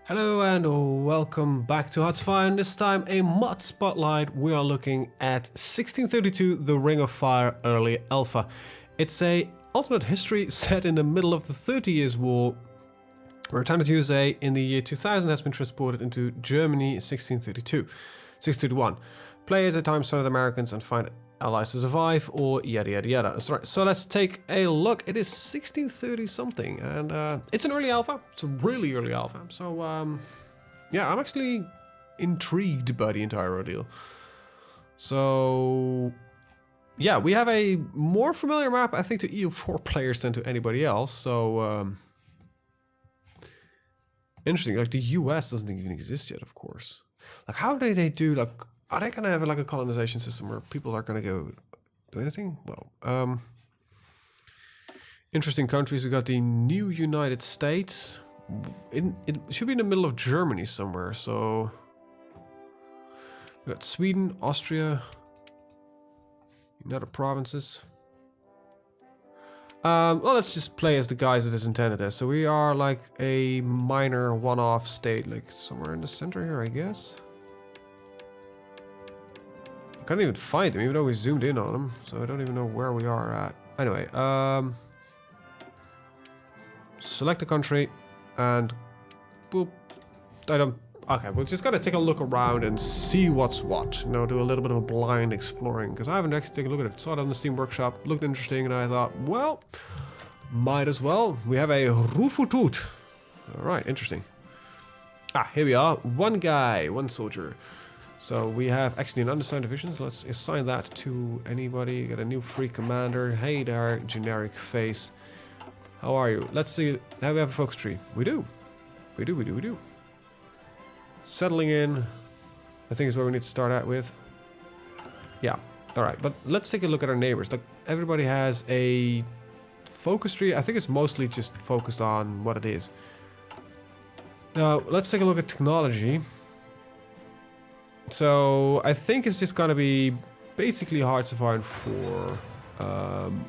Hello and welcome back to Hoi4, and this time a mod spotlight. We are looking at 1632 The Ring of Fire Early Alpha. It's a alternate history set in the middle of the 30 Years' War, where a town of USA in the year 2000 has been transported into Germany 1631. Players at times started Americans and find allies to survive, or yada yada yada. So let's take a look. It is 1630 something, and it's an early alpha. It's a really early alpha. So yeah, I'm actually intrigued by the entire ordeal. So yeah, we have a more familiar map, I think, to EU4 players than to anybody else. So interesting. Like the US doesn't even exist yet, of course. Like how do they do like? Are they gonna have like a colonization system where people are gonna go do anything? Well, interesting countries. We got the new United States. It should be in the middle of Germany somewhere. So we got Sweden, Austria, United Provinces. Well, let's just play as the guys it is intended as. So we are like a minor one-off state, like somewhere in the center here, I guess. I can't even find them, even though we zoomed in on them, so I don't even know where we are at. Anyway, select a country, and boop. Okay, we're just gotta take a look around and see what's what. You know, do a little bit of a blind exploring, because I haven't actually taken a look at it. Saw it on the Steam Workshop, looked interesting, and I thought, well, might as well. We have a Rufutut. Alright, interesting. Ah, here we are. One guy, one soldier. So we have actually an undersigned division, so let's assign that to anybody. Get a new free commander. Hey there, generic face. How are you? Let's see. Now we have a focus tree. We do. We do. Settling in, I think is where we need to start out with. Yeah. Alright, but let's take a look at our neighbors. Like, everybody has a focus tree. I think it's mostly just focused on what it is. Now, let's take a look at technology. So I think it's just gonna be basically Hearts of Iron 4,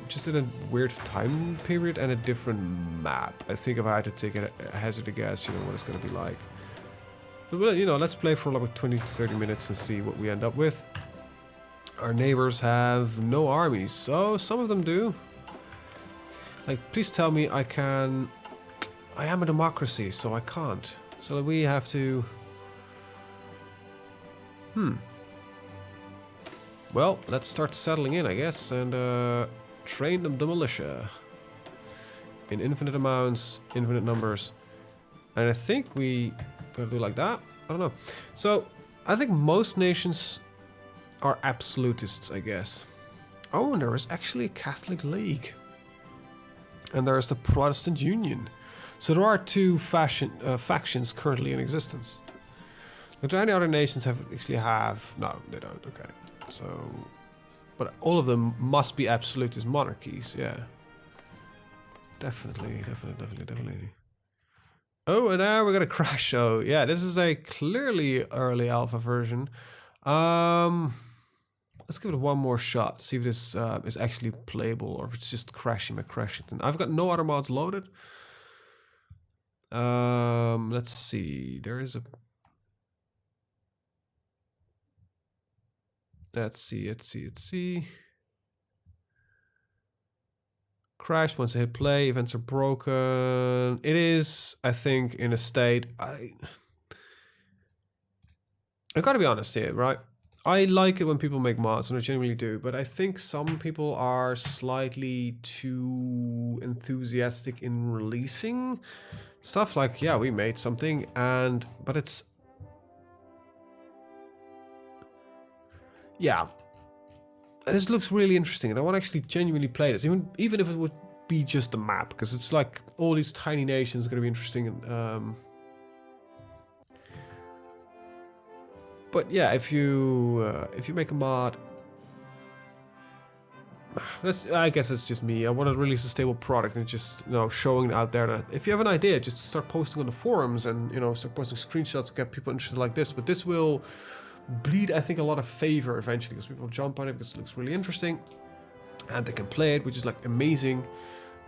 just in a weird time period and a different map. I think if I had to take a hazard a guess, you know, what it's gonna be like. But you know, let's play for like 20 to 30 minutes and see what we end up with. Our neighbors have no armies, so some of them do. Like, please tell me I can... I am a democracy, so I can't. So we have to... Well, let's start settling in, I guess, and train the militia in infinite amounts, infinite numbers. And I think we gotta do like that. I don't know. So I think most nations are absolutists, I guess. Oh, and there is actually a Catholic League, and there is the Protestant Union. So there are two factions currently in existence. Do any other nations actually have? No, they don't. Okay, so, but all of them must be absolutist monarchies. Yeah, definitely. Oh, and now we're gonna crash. So yeah, this is a clearly early alpha version. Let's give it one more shot. See if this is actually playable or if it's just crashing McCrashington. I've got no other mods loaded. Let's see. There is a. Let's see. Crash once I hit play. Events are broken. It is, I think, in a state. I gotta be honest here, right? I like it when people make mods, and I genuinely do, but I think some people are slightly too enthusiastic in releasing stuff. Like, yeah, we made something, but it's. Yeah, this looks really interesting, and I want to actually genuinely play this, even if it would be just a map, because it's like all these tiny nations are going to be interesting. And but yeah, if you make a mod, I guess it's just me. I want to release a stable product and just, you know, showing out there that if you have an idea, just start posting on the forums and, you know, start posting screenshots, get people interested like this. But this will bleed, I think, a lot of favor eventually, because people jump on it because it looks really interesting and they can play it, which is like amazing.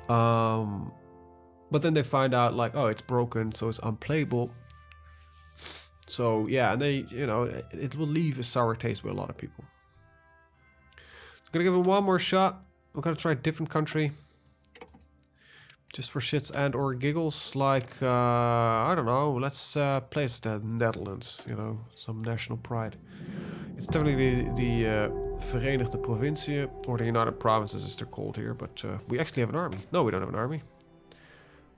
But then they find out like, oh, it's broken, so it's unplayable. So yeah, and they, you know, it will leave a sour taste with a lot of people. I'm gonna give it one more shot. I'm gonna try a different country. Just for shits and or giggles, like, I don't know, let's place the Netherlands, you know, some national pride. It's definitely the Verenigde Provinciën, or the United Provinces as they're called here, but we actually have an army. No, we don't have an army.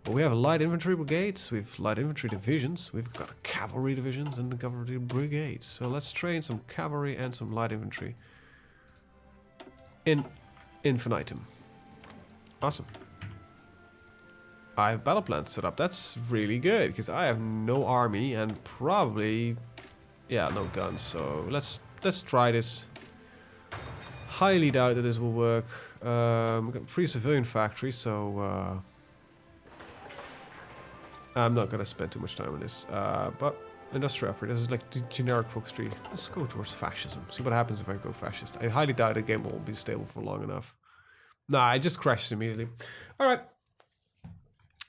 But we have light infantry brigades, we have light infantry divisions, we've got cavalry divisions and the cavalry brigades. So let's train some cavalry and some light infantry in infinitum. Awesome. I have battle plans set up. That's really good because I have no army and probably, yeah, no guns. So let's try this. Highly doubt that this will work. We've got free civilian factory, so I'm not gonna spend too much time on this. But industrial effort. This is like the generic focus tree. Let's go towards fascism. See what happens if I go fascist. I highly doubt the game will be stable for long enough. Nah, it just crashes immediately. All right.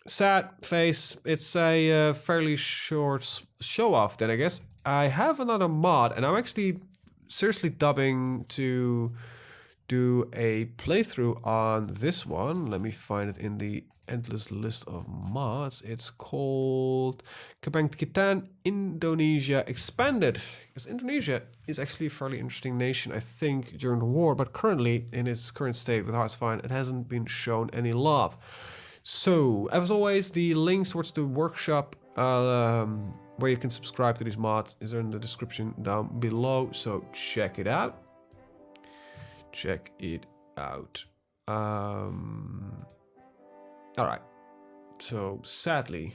Sad face. It's a fairly short show off then, I guess. I have another mod and I'm actually seriously dubbing to do a playthrough on this one. Let me find it in the endless list of mods. It's called Kebangkitan Indonesia Expanded. Because Indonesia is actually a fairly interesting nation, I think, during the war, but currently, in its current state with how it's fine, it hasn't been shown any love. So, as always, the links towards the workshop where you can subscribe to these mods is in the description down below. So check it out. Check it out. Alright. So, sadly,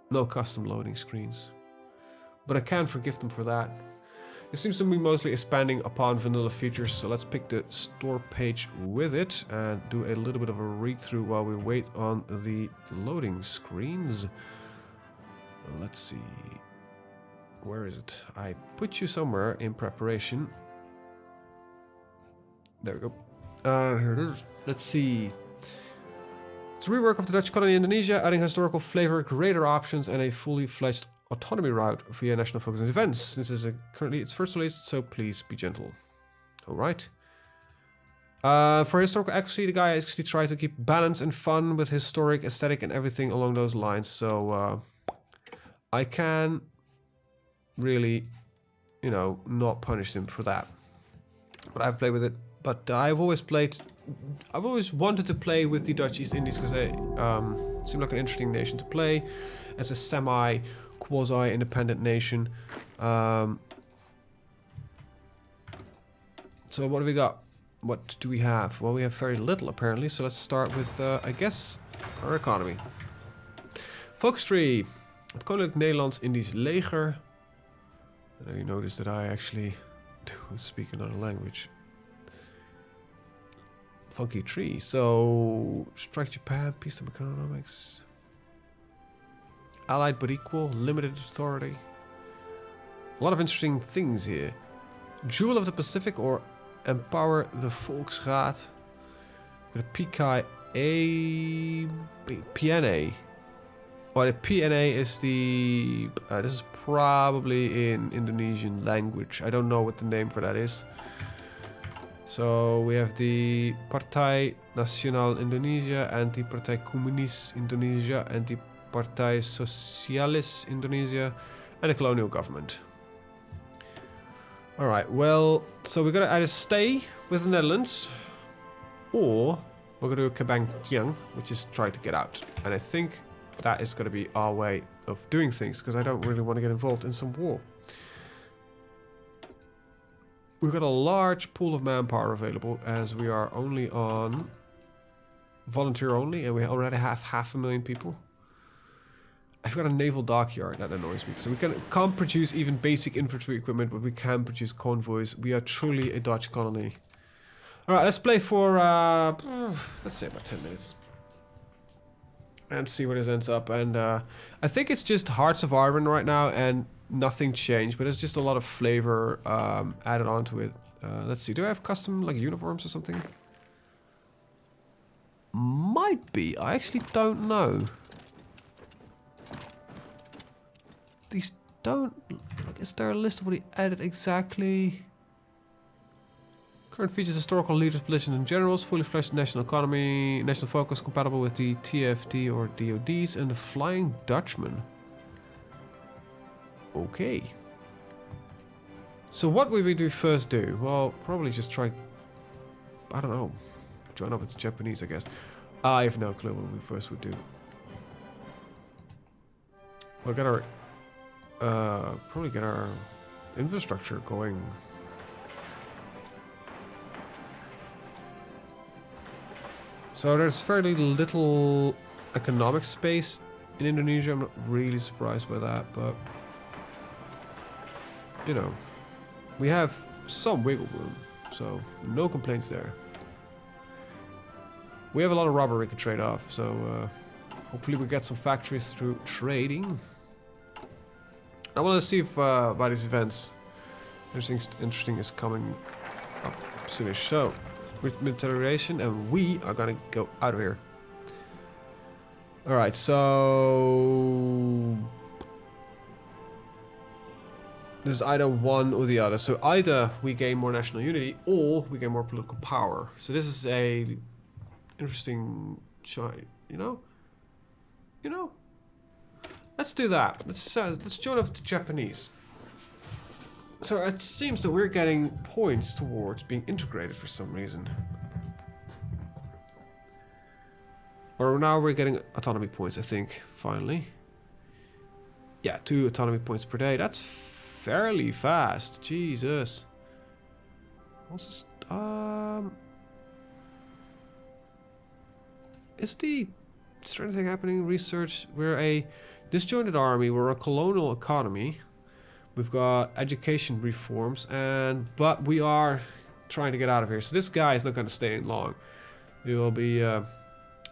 no custom loading screens. But I can forgive them for that. It seems to be mostly expanding upon vanilla features, so let's pick the store page with it and do a little bit of a read-through while we wait on the loading screens. Let's see. Where is it? I put you somewhere in preparation. There we go. Here it is. Let's see. It's a rework of the Dutch colony in Indonesia, adding historical flavor, greater options, and a fully fledged autonomy route via national focus and events. This is currently its first release, so please be gentle. Alright. For historical accuracy, the guy actually tried to keep balance and fun with historic aesthetic and everything along those lines, so I can really, you know, not punish him for that. But I've played with it. But I've always wanted to play with the Dutch East Indies because they seem like an interesting nation to play as a quasi-independent nation. So what do we got? What do we have? Well, we have very little apparently. So let's start with, I guess, our economy. Focus tree. Het Koninklijk Nederlands-Indisch Leger. And you notice that I actually do speak another language. Funky tree. So, strike Japan, peace of economics. Allied but equal, limited authority. A lot of interesting things here. Jewel of the Pacific or empower the Volksraad. With a PKA PNA. Well, the PNA is the... this is probably in Indonesian language. I don't know what the name for that is. So we have the Partij Nasional Indonesia and the Partij Komunis Indonesia and the Partij Sosialis Indonesia and the colonial government. Alright, well, so we're going to either stay with the Netherlands or we're going to do a Kebangkitan, which is try to get out. And I think that is going to be our way of doing things because I don't really want to get involved in some war. We've got a large pool of manpower available as we are only on volunteer only and we already have 500,000 people. I've got a naval dockyard, that annoys me. So we can't produce even basic infantry equipment, but we can produce convoys. We are truly a Dutch colony. Alright, let's play for, let's say about 10 minutes. And see where this ends up. And I think it's just Hearts of Iron right now and nothing changed, but it's just a lot of flavor added onto it. Let's see, do I have custom like uniforms or something? Might be, I actually don't know. These don't... Like, is there a list of what he added exactly? Current features: historical leaders, position in generals, fully fledged national economy, national focus compatible with the TFT or DODs, and the Flying Dutchman. Okay. So what would we do first do? Well, probably just try... I don't know. Join up with the Japanese, I guess. I have no clue what we first would do. We'll get our... probably get our infrastructure going. So there's fairly little economic space in Indonesia. I'm not really surprised by that, but... You know, we have some wiggle room, so no complaints there. We have a lot of rubber we can trade off, so hopefully we get some factories through trading. I want to see if by these events anything interesting is coming up soonish. So, with militarization, and we are gonna go out of here. Alright, so... This is either one or the other. So either we gain more national unity or we gain more political power. So this is a interesting choice, you know? You know? Let's do that. Let's join up with the Japanese. So it seems that we're getting points towards being integrated for some reason. Or now we're getting autonomy points, I think, finally. Yeah, 2 autonomy points per day. That's fairly fast. Jesus. What's this? Is there anything happening? Research. We're a disjointed army. We're a colonial economy. We've got education reforms, but we are trying to get out of here. So this guy is not going to stay in long. It will be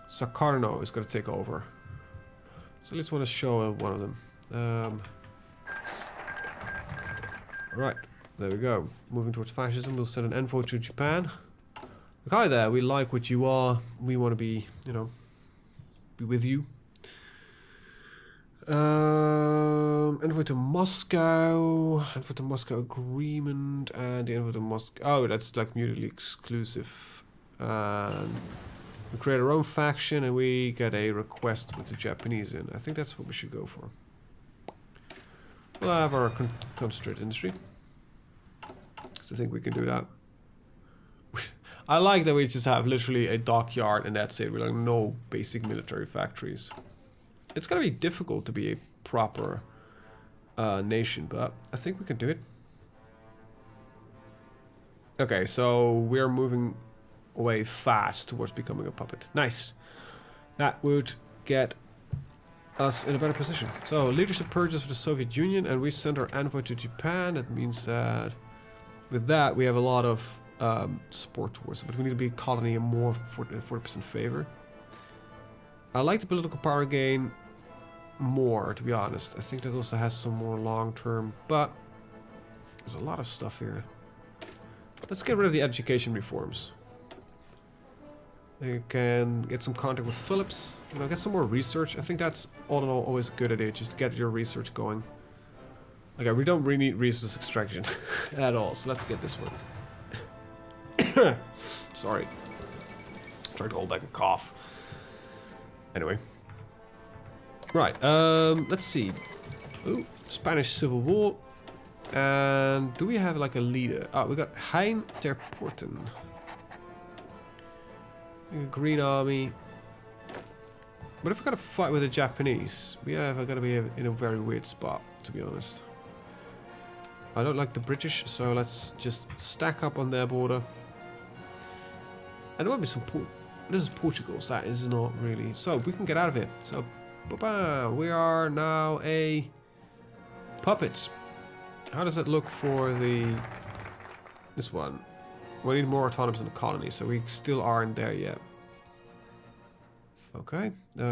Sakarno is going to take over. So let's want to show one of them. Right, there we go. Moving towards fascism. We'll send an envoy to Japan. Look, hi there. We like what you are. We want to be, you know, be with you. Envoy to Moscow. Envoy to Moscow agreement. And the envoy to Moscow. Oh, that's like mutually exclusive. And we create our own faction and we get a request with the Japanese in. I think that's what we should go for. We'll have our concentrated industry. So I think we can do that. I like that we just have literally a dockyard and that's it. We're like no basic military factories. It's gonna be difficult to be a proper nation, but I think we can do it. Okay, so we're moving away fast towards becoming a puppet. Nice. That would get us in a better position. So leadership purchase for the Soviet Union, and we send our envoy to Japan. That means that with that we have a lot of support towards it, but we need to be a colony in more 40% favor. I like the political power gain more, to be honest. I think that also has some more long-term, but there's a lot of stuff here. Let's get rid of the education reforms. You can get some contact with Phillips, you know, get some more research. I think that's all in all always a good idea, just to get your research going. Okay, we don't really need resource extraction at all, so let's get this one. Sorry. Trying to hold back a cough. Anyway. Right, let's see. Ooh, Spanish Civil War. And do we have like a leader? Oh, we got Hein ter Porten. A green army. But if we're gonna fight with the Japanese, we are gonna be in a very weird spot, to be honest. I don't like the British, so let's just stack up on their border. And there might be some this is Portugal, so that is not really. So we can get out of here. So we are now a puppet. How does that look for this one? We need more autonomous in the colony, so we still aren't there yet. Okay. You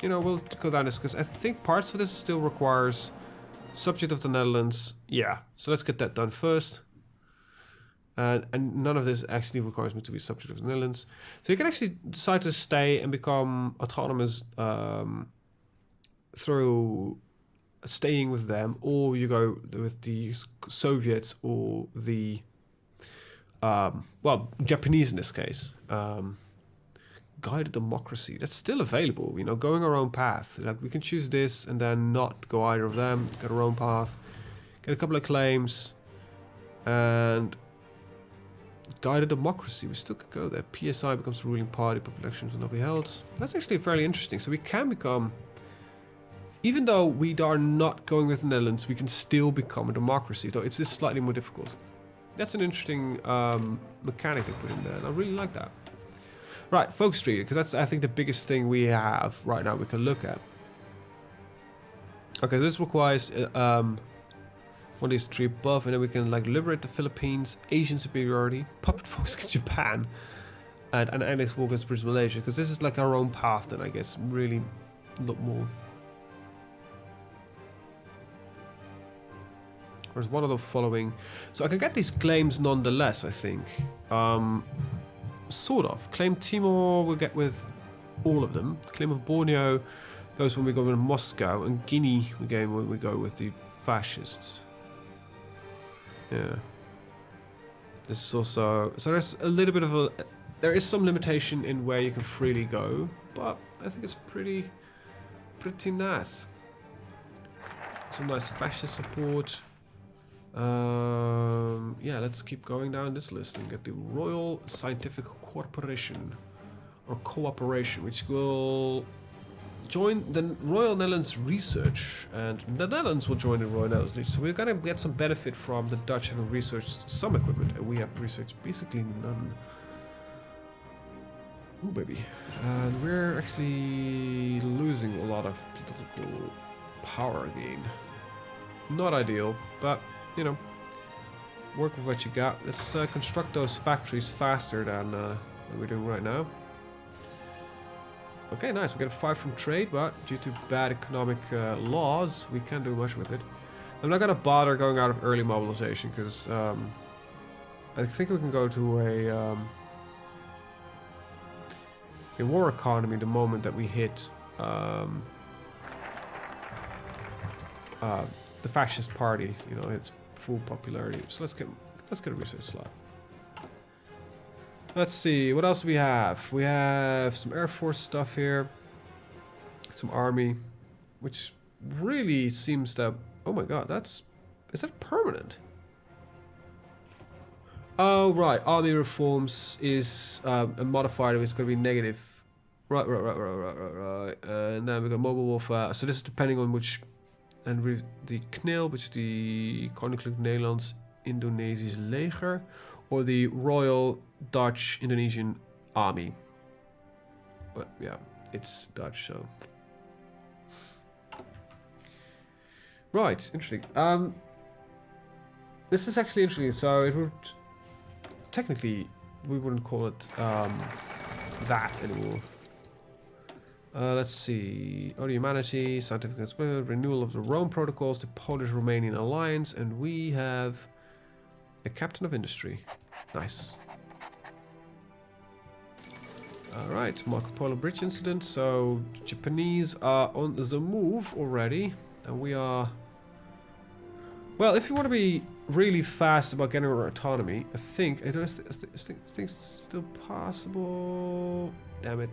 know, we'll go down this because I think parts of this still requires subject of the Netherlands. Yeah, so let's get that done first. And none of this actually requires me to be subject of the Netherlands. So you can actually decide to stay and become autonomous through staying with them, or you go with the Soviets or the well, Japanese in this case. Guided democracy, that's still available, you know, going our own path. Like, we can choose this and then not go either of them, get our own path, get a couple of claims, and guided democracy, we still could go there. PSI becomes the ruling party, but elections will not be held. That's actually fairly interesting. So we can become, even though we are not going with the Netherlands, we can still become a democracy, though it's just slightly more difficult. That's an interesting mechanic they put in there, and I really like that. Right, focus treaty, because that's, I think, the biggest thing we have right now we can look at. Okay, this requires one of these three above, and then we can like liberate the Philippines, Asian superiority, puppet focus against Japan, and annex war against British Malaysia, because this is like our own path then, I guess, really a lot more. There's one of the following, so I can get these claims nonetheless, I think. Sort of. Claim Timor we'll get with all of them. Claim of Borneo goes when we go with Moscow, and Guinea we go when we go with the fascists. Yeah. This is also, so there's a little bit of a, there is some limitation in where you can freely go, but I think it's pretty nice. Some nice fascist support. Yeah, let's keep going down this list and get the Royal Scientific Corporation or Cooperation, which will join the Royal Netherlands Research, and the Netherlands will join the Royal Netherlands Research. So we're gonna get some benefit from the Dutch having researched some equipment, and we have researched basically none. Ooh, baby. And we're actually losing a lot of political power again. Not ideal, but you know, work with what you got. Let's construct those factories faster than we're doing right now. Okay, nice. We get a 5 from trade, but due to bad economic laws, we can't do much with it. I'm not gonna bother going out of early mobilization because I think we can go to a war economy the moment that we hit the fascist party. You know, it's full popularity. So let's get a research slot. Let's see, what else do we have? We have some Air Force stuff here, some Army, which really seems that, oh my god, is that permanent? Oh right, Army reforms is a modifier, it's going to be negative. Right. And then we got mobile warfare. So this is depending on which, and the KNIL, which is the Koninklijk Nederlands Indonesisch Leger, or the Royal Dutch Indonesian Army. But yeah, it's Dutch, so. Right, interesting. This is actually interesting. So it would, technically, we wouldn't call it that anymore. Let's see. Oh, the humanity, scientific experiment, renewal of the Rome protocols, the Polish-Romanian alliance, and we have a captain of industry. Nice. Alright, Marco Polo Bridge incident. So, Japanese are on the move already. And we are... Well, if you want to be really fast about getting our autonomy, I think it's still possible. Damn it.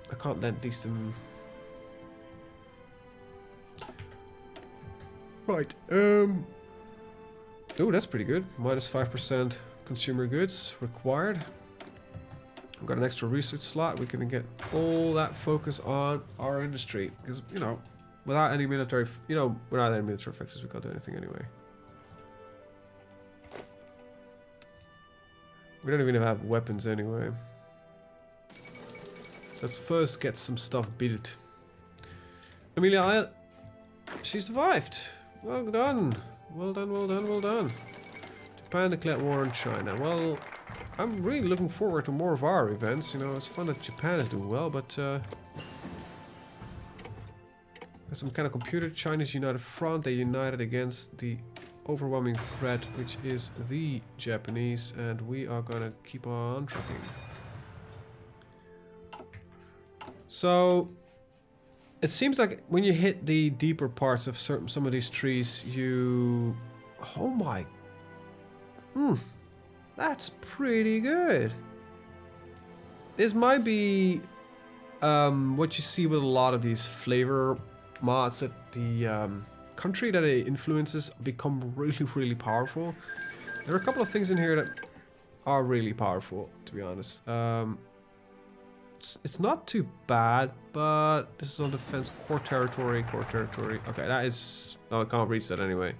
I can't lend these to them. Right, oh, that's pretty good. Minus 5% consumer goods required. We've got an extra research slot. We can get all that focus on our industry. Because, you know, without any military, without any military factors, we can't do anything anyway. We don't even have weapons anyway. Let's first get some stuff built. Amelia, she survived. Well done. Well done, well done, well done. Japan declared war on China. Well, I'm really looking forward to more of our events. You know, it's fun that Japan is doing well, but got some kind of computer. China's united front. They united against the overwhelming threat, which is the Japanese, and we are gonna keep on trucking. So, It seems like when you hit the deeper parts of some of these trees, you... Oh my... That's pretty good. This might be what you see with a lot of these flavor mods, that the country that it influences become really, really powerful. There are a couple of things in here that are really powerful, to be honest. It's not too bad, but this is on defense, core territory. Okay, that is... Oh, I can't reach that anyway.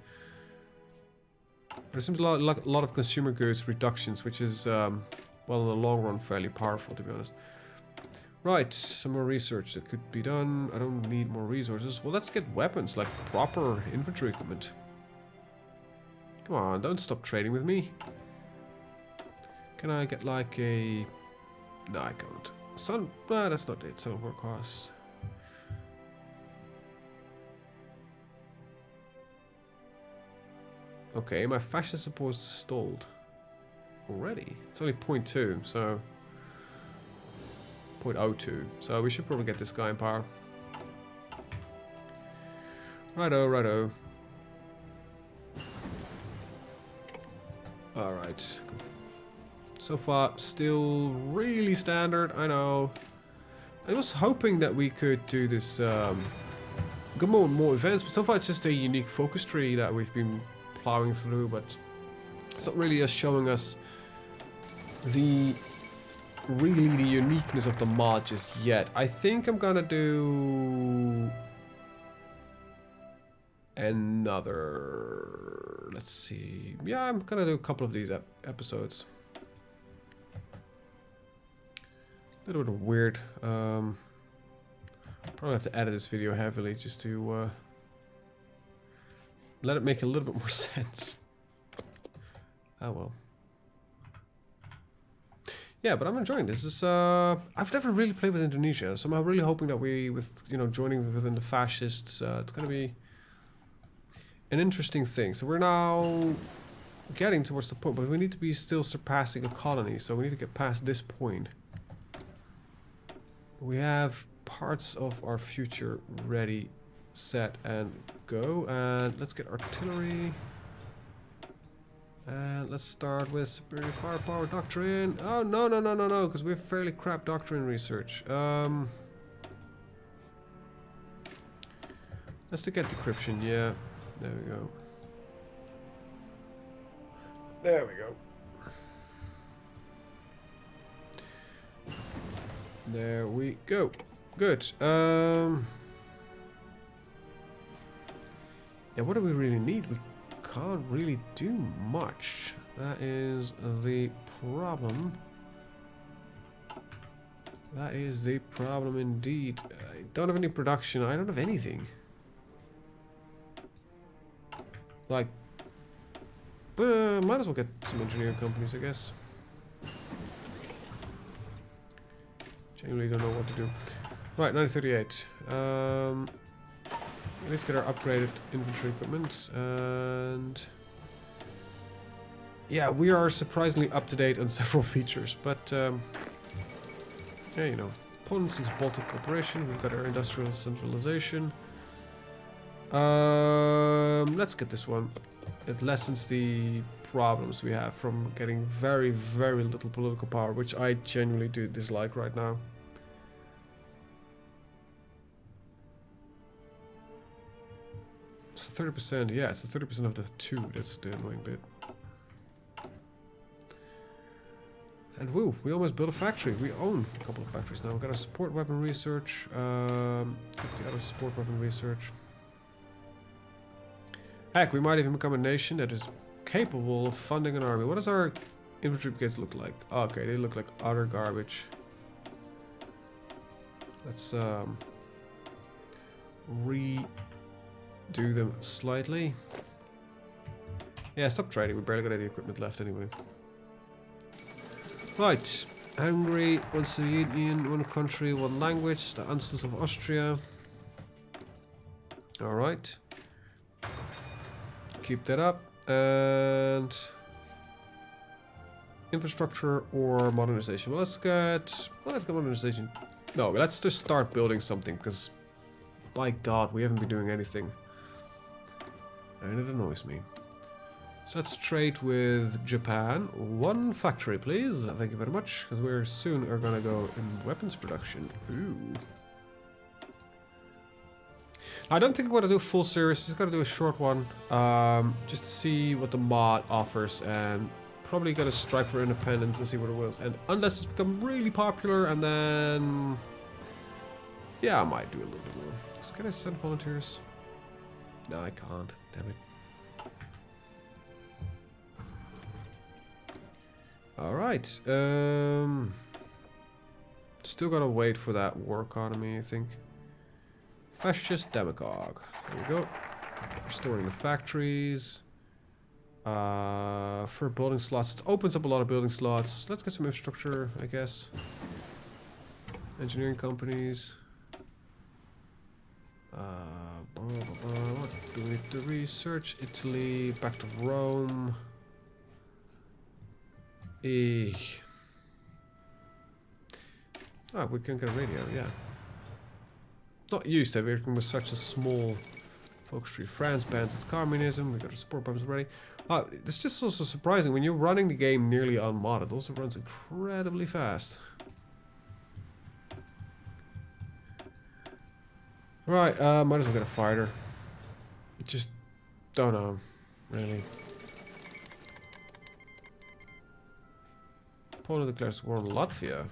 There seems a lot of consumer goods reductions, which is, well, in the long run, fairly powerful, to be honest. Right, some more research that could be done. I don't need more resources. Well, let's get weapons, like proper infantry equipment. Come on, don't stop trading with me. Can I get like a... No, I can't. Sun... Ah, that's not it. Sun work costs. Okay, my fascist support is stalled. Already? It's only 0.2, so... 0.02. So we should probably get this guy in power. Righto, righto. Alright. So far, still really standard, I know. I was hoping that we could do this, get more events, but so far it's just a unique focus tree that we've been plowing through, but it's not really showing us the uniqueness of the mod just yet. I think I'm gonna do another... Let's see. Yeah, I'm gonna do a couple of these episodes. A little bit of weird. Probably have to edit this video heavily just to let it make a little bit more sense. Oh well. Yeah, but I'm enjoying this. I've never really played with Indonesia, so I'm really hoping that with joining within the fascists, it's gonna be an interesting thing. So we're now getting towards the point, but we need to be still surpassing a colony, so we need to get past this point. We have parts of our future ready, set, and go. And let's get artillery. And let's start with superior firepower doctrine. Oh, no, because we have fairly crap doctrine research. Let's get decryption, yeah. There we go. There we go. There we go. Good. Yeah, what do we really need? We can't really do much. That is the problem. That is the problem indeed. I don't have any production. I don't have anything. Like, might as well get some engineering companies, I guess. Genuinely don't know what to do. Right, 938. Let's get our upgraded infantry equipment, and yeah, we are surprisingly up to date on several features, but yeah, you know, Poland seeks Baltic cooperation. We've got our industrial centralization. Let's get this one. It lessens the problems we have from getting very, very little political power, which I genuinely do dislike right now. It's 30%, yeah, it's 30% of the 2, that's the annoying bit. And woo, we almost built a factory. We own a couple of factories now. We've got a support weapon research, the other support weapon research. Heck, we might even become a nation that is capable of funding an army. What does our infantry brigades look like? Oh, okay, they look like utter garbage. Let's redo them slightly. Yeah, stop trading. We barely got any equipment left anyway. Right, Hungary, one Soviet Union, one country, one language. The Anschluss of Austria. All right. Keep that up. And infrastructure or modernization. Well, let's get modernization. No, let's just start building something, because by God, we haven't been doing anything. And it annoys me. So let's trade with Japan. 1 factory, please. Thank you very much, because we're soon are gonna go in weapons production. Ooh. I don't think I'm gonna do a full series. Just gonna do a short one, just to see what the mod offers, and probably gonna strike for independence and see what it will. And unless it's become really popular, and then yeah, I might do a little bit more. So can I send volunteers? No, I can't. Damn it. Alright, still gotta wait for that war economy, I think. Fascist demagogue. There we go. Restoring the factories. For building slots, it opens up a lot of building slots. Let's get some infrastructure, I guess. Engineering companies. What do we need to research? Italy, back to Rome. Ah, we can get a radio, yeah. Not used to working with such a small focus tree. France bans its communism. We got our support bombs ready. It's just also surprising when you're running the game nearly unmodded. It also runs incredibly fast. Right, might as well get a fighter. Just don't know, really. Poland declares war on Latvia.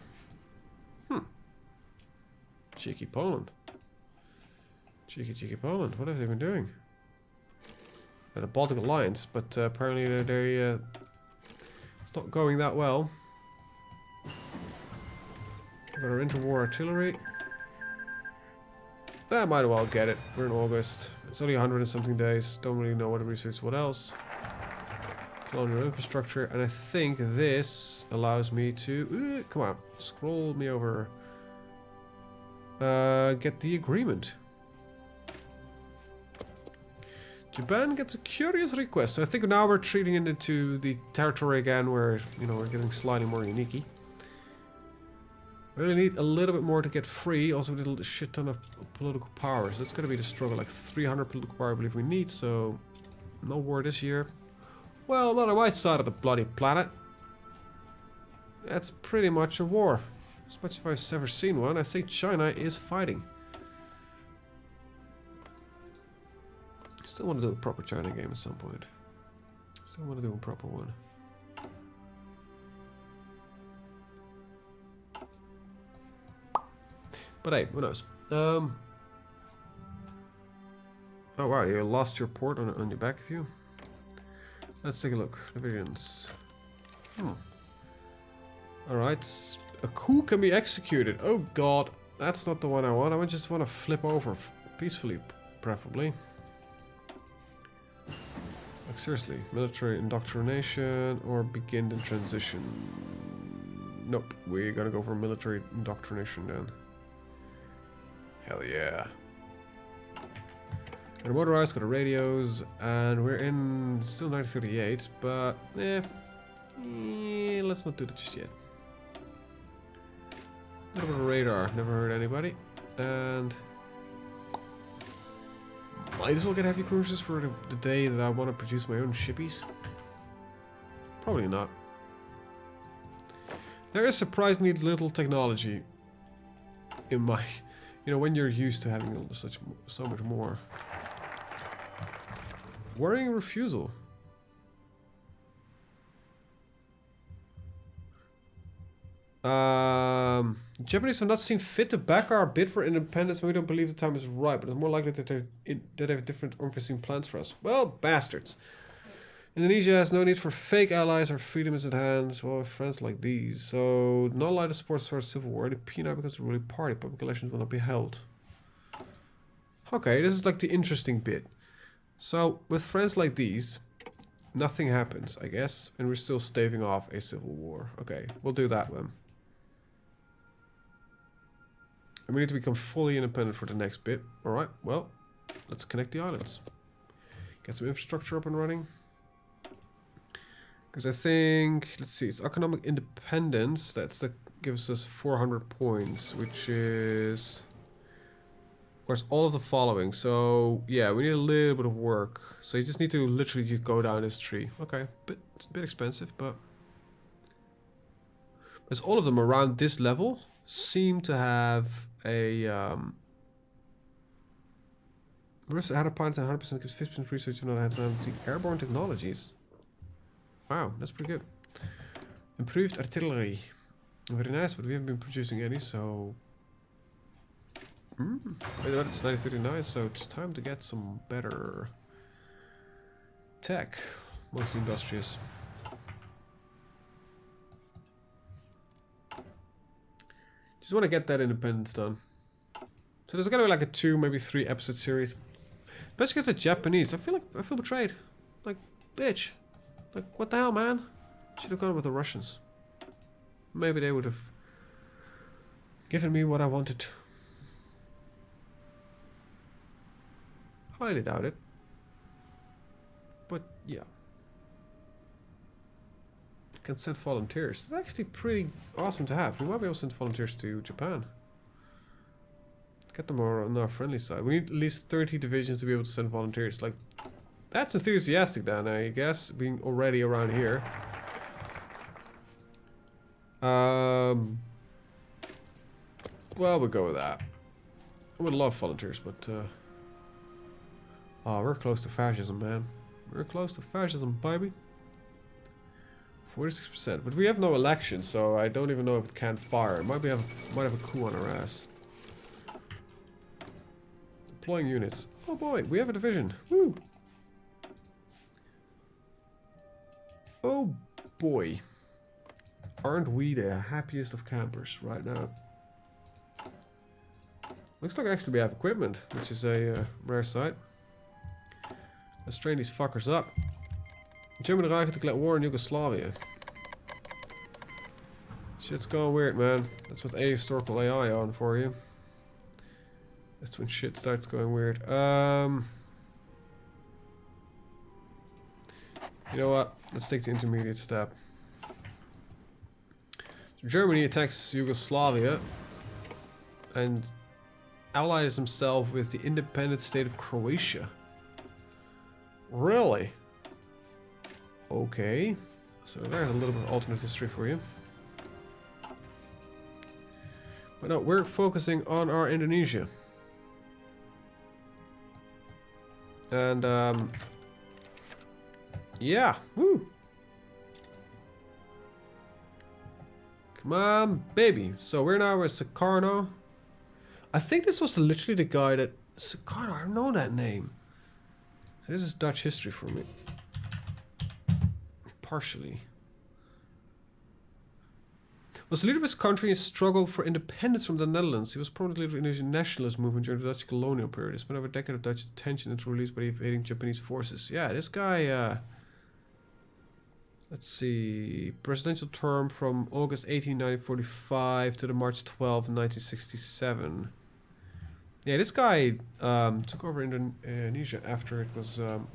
Cheeky Poland. Cheeky Poland. What have they been doing? The Baltic Alliance, but apparently it's not going that well. We've got our interwar artillery. I might as well get it. We're in August. It's only 100 and something days. Don't really know what to research. What else? Colonial infrastructure, and I think this allows me to come on, scroll me over. Get the agreement. Japan gets a curious request. So I think now we're treating it into the territory again where, you know, we're getting slightly more unique. Really need a little bit more to get free. Also we need a shit ton of political power. So it's gonna be the struggle, like 300 political power I believe we need, so no war this year. Well, not on my side of the bloody planet. That's pretty much a war. As much as I've ever seen one, I think China is fighting. Still want to do a proper China game at some point. Still want to do a proper one. But hey, who knows? Oh wow, you lost your port on your back view. Let's take a look. Divisions. Alright. A coup can be executed. Oh god. That's not the one I want. I just want to flip over peacefully, preferably. Like seriously. Military indoctrination or begin the transition. Nope. We're gonna go for military indoctrination then. Hell yeah. Got a motorized, got a radios, and we're in still 1938, but let's not do that just yet. A little bit of radar, never hurt anybody, and might as well get heavy cruisers for the day that I want to produce my own shippies. Probably not. There is surprisingly little technology in my, you know, when you're used to having so much more. Worrying refusal. Japanese have not seen fit to back our bid for independence when we don't believe the time is right, but it's more likely that they have different unforeseen plans for us. Well, bastards. Indonesia has no need for fake allies. Our freedom is at hand. Well, friends like these. So, not allowed to support a civil war. The PNI becomes a ruling party. Public elections will not be held. Okay, this is like the interesting bit. So, with friends like these, nothing happens, I guess, and we're still staving off a civil war. Okay, we'll do that then. And we need to become fully independent for the next bit. Alright, well, let's connect the islands. Get some infrastructure up and running. Because I think, let's see, it's economic independence. That gives us 400 points, which is Of course, all of the following. So, yeah, we need a little bit of work. So you just need to literally just go down this tree. Okay, it's a bit expensive, but... Because all of them around this level seem to have a... Had a pilot and 100% gives 50% research on airborne technologies. Wow, that's pretty good. Improved artillery. Very nice, but we haven't been producing any, so... It's 939, so it's time to get some better tech. Mostly industrious. Just want to get that independence done. So there's gonna be like a 2, maybe 3 episode series. Let's get the Japanese. I feel betrayed. Like, bitch. Like, what the hell, man? Should have gone with the Russians. Maybe they would have given me what I wanted. Highly doubt it. But, yeah. Can send volunteers. That's actually pretty awesome to have. We might be able to send volunteers to Japan. Get them more on our friendly side. We need at least 30 divisions to be able to send volunteers. Like, that's enthusiastic then, I guess, being already around here. Well, we'll go with that. I would love volunteers, but oh, we're close to fascism, man. We're close to fascism, baby. 46%, but we have no election, so I don't even know if it can fire. It might have a coup on our ass. Deploying units. Oh boy, we have a division. Woo! Oh boy. Aren't we the happiest of campers right now? Looks like actually we have equipment, which is a rare sight. Let's train these fuckers up. Germany to declare war in Yugoslavia. Shit's going weird, man. That's what ahistorical AI on for you. That's when shit starts going weird. You know what? Let's take the intermediate step. So Germany attacks Yugoslavia and allies himself with the independent state of Croatia. Really? Okay. So there's a little bit of alternate history for you. But no, we're focusing on our Indonesia. And, yeah, woo! Come on, baby. So we're now with Sukarno. I think this was literally the guy that... Sukarno, I know that name. So this is Dutch history for me. Partially. Was the leader of his country in struggle for independence from the Netherlands. He was prominent leader of the Indonesian nationalist movement during the Dutch colonial period. He spent over a decade of Dutch detention and was released by the invading Japanese forces. Yeah, this guy, let's see. Presidential term from August 18, 1945 to the March 12, 1967. Yeah, this guy took over Indonesia after it was... well,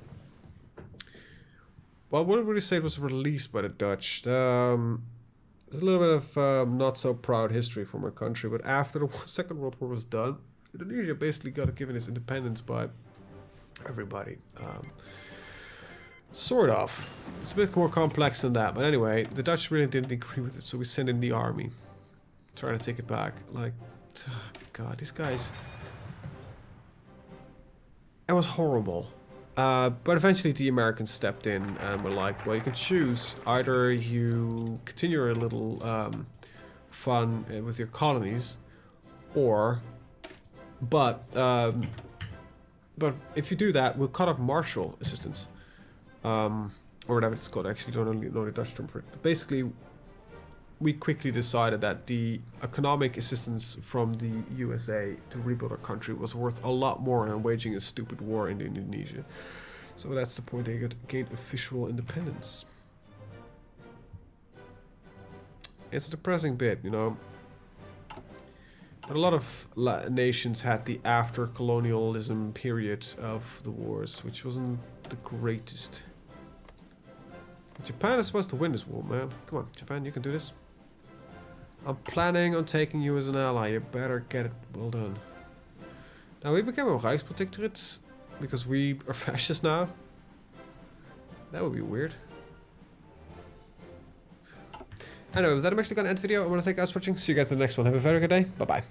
what would you say it was released by the Dutch? There's a little bit of not so proud history for my country, but after the Second World War was done, Indonesia basically got given its independence by everybody. Sort of. It's a bit more complex than that, but anyway, the Dutch really didn't agree with it, so we sent in the army. Trying to take it back. Like, God, these guys... It was horrible. But eventually the Americans stepped in and were like, well, you can choose. Either you continue your little fun with your colonies, or... But if you do that, we'll cut off Marshall assistance. Or whatever it's called. I actually don't know the Dutch term for it. But basically, we quickly decided that the economic assistance from the USA to rebuild our country was worth a lot more than waging a stupid war in Indonesia. So that's the point they gained official independence. It's a depressing bit, you know. But a lot of nations had the after-colonialism period of the wars, which wasn't the greatest. Japan is supposed to win this war, man. Come on, Japan, you can do this. I'm planning on taking you as an ally. You better get it well done. Now we became a Rijksprotectorate because we are fascists now. That would be weird. Anyway, with that I'm actually gonna end the video. I want to thank you guys for watching. See you guys in the next one. Have a very good day. Bye bye.